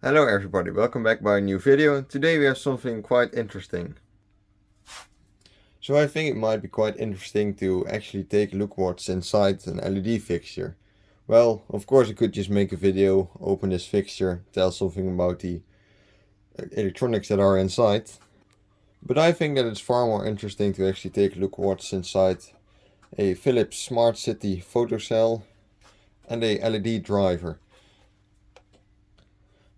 Hello everybody, welcome back by a new video. Today we have something quite interesting. So I think it might be quite interesting to actually take a look what's inside an LED fixture. Well, of course I could just make a video, open this fixture, tell something about the electronics that are inside. But I think that it's far more interesting to actually take a look what's inside a Philips Smart City photocell and a LED driver.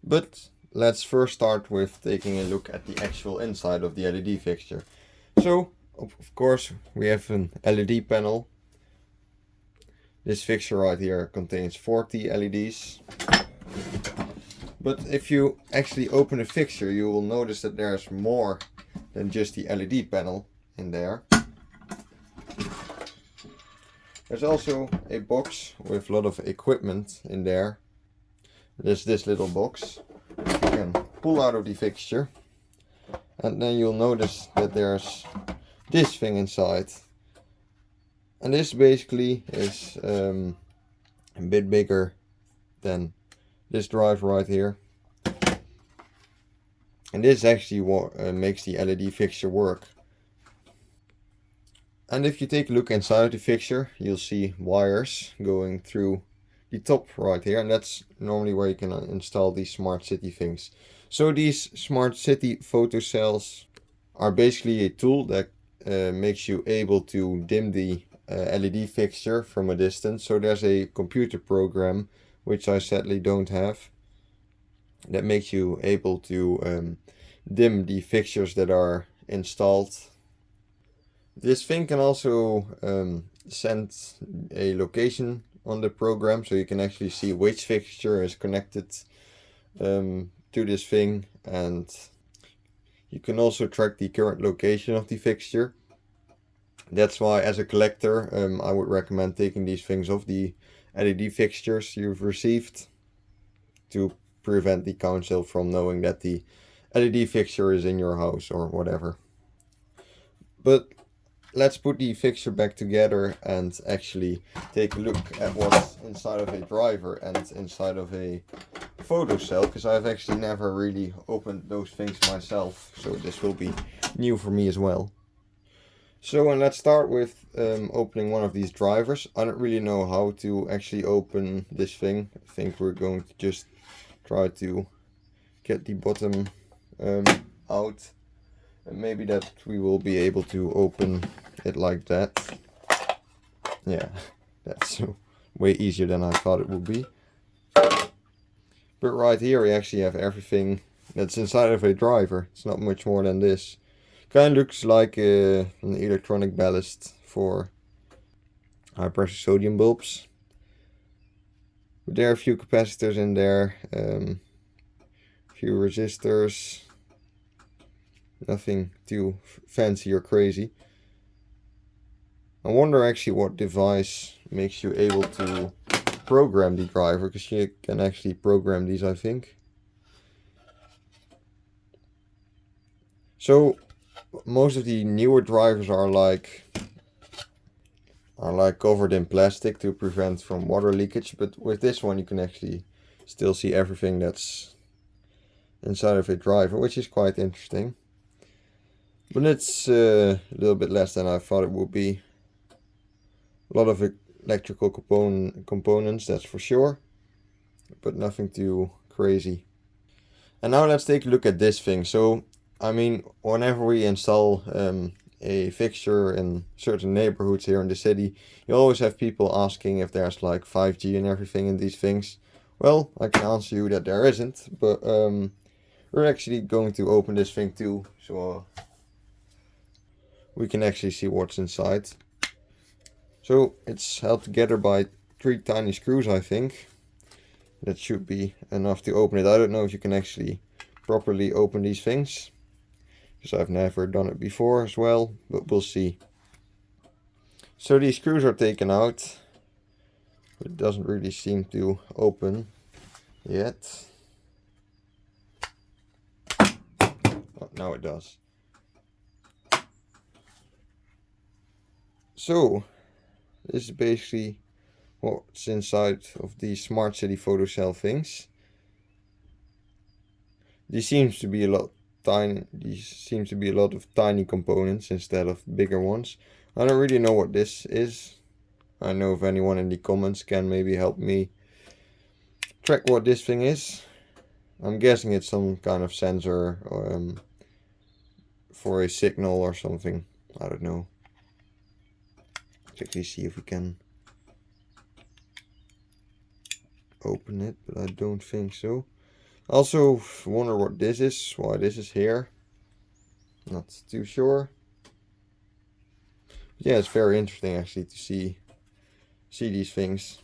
But let's first start with taking a look at the actual inside of the LED fixture. So, of course, we have an LED panel. This fixture right here contains 40 LEDs. But if you actually open the fixture, you will notice that there's more than just the LED panel in there. There's also a box with a lot of equipment in there. There's this little box you can pull out of the fixture, and then you'll notice that there's this thing inside, and this basically is a bit bigger than this driver right here, and this is actually what makes the LED fixture work. And if you take a look inside of the fixture, you'll see wires going through the top right here, and that's normally where you can install these smart city things. So these smart city photocells are basically a tool that makes you able to dim the LED fixture from a distance. So there's a computer program, which I sadly don't have, that makes you able to dim the fixtures that are installed. This thing can also send a location on the program, so you can actually see which fixture is connected to this thing, and you can also track the current location of the fixture. That's why, as a collector, I would recommend taking these things off the LED fixtures you've received to prevent the council from knowing that the LED fixture is in your house or whatever. But let's put the fixture back together and actually take a look at what's inside of a driver and inside of a photocell, because I've actually never really opened those things myself, so this will be new for me as well. So, and let's start with opening one of these drivers. I don't really know how to actually open this thing. I think we're going to just try to get the bottom out. And maybe that we will be able to open it like that. Yeah, that's way easier than I thought it would be. But right here we actually have everything that's inside of a driver. It's not much more than this. Kind of looks like an electronic ballast for high pressure sodium bulbs. But there are a few capacitors in there, a few resistors. Nothing too fancy or crazy. I wonder actually what device makes you able to program the driver, because you can actually program these, I think. So most of the newer drivers are like covered in plastic to prevent from water leakage, but with this one you can actually still see everything that's inside of a driver, which is quite interesting. But it's a little bit less than I thought it would be. A lot of electrical components, that's for sure, but nothing too crazy. And now let's take a look at this thing. So, I mean, whenever we install a fixture in certain neighborhoods here in the city, you always have people asking if there's like 5G and everything in these things. Well, I can answer you that there isn't, but we're actually going to open this thing too, so we can actually see what's inside. So it's held together by 3 tiny screws, I think. That should be enough to open it. I don't know if you can actually properly open these things, because I've never done it before as well, but we'll see. So these screws are taken out. It doesn't really seem to open yet. Oh, now it does. So this is basically what's inside of these smart city photocell things. These seems to be a lot of tiny components instead of bigger ones. I don't really know what this is. I don't know if anyone in the comments can maybe help me track what this thing is. I'm guessing it's some kind of sensor for a signal or something. I don't know. Let's actually see if we can open it, but I don't think so. I also wonder what this is, why this is here. Not too sure. But yeah, it's very interesting actually to see these things.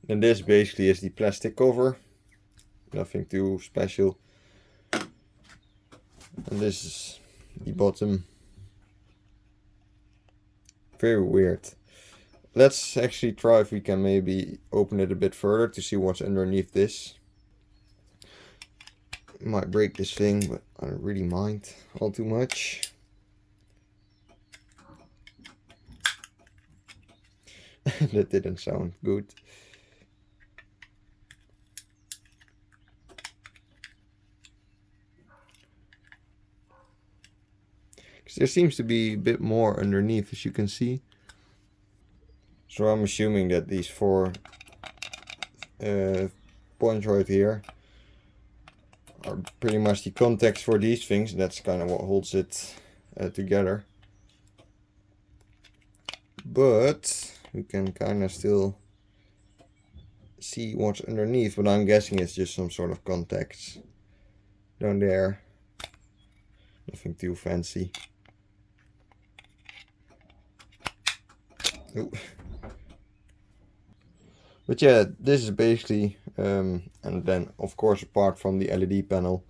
And this basically is the plastic cover. Nothing too special. And this is the bottom. Very weird. Let's actually try if we can maybe open it a bit further to see what's underneath this. Might break this thing, but I don't really mind all too much. That didn't sound good. Because there seems to be a bit more underneath, as you can see. So I'm assuming that these 4 points right here are pretty much the contacts for these things. That's kind of what holds it together. But we can kind of still see what's underneath, but I'm guessing it's just some sort of contacts down there. Nothing too fancy. Ooh. But yeah, this is basically, and then of course apart from the LED panel,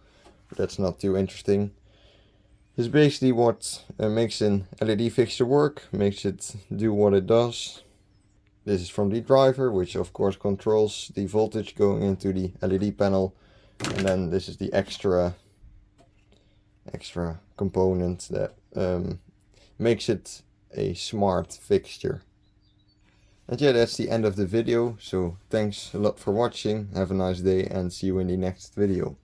that's not too interesting. This is basically what makes an LED fixture work, makes it do what it does. This is from the driver, which of course controls the voltage going into the LED panel. And then this is the extra component that makes it a smart fixture. And yeah, that's the end of the video. So thanks a lot for watching. Have a nice day and see you in the next video.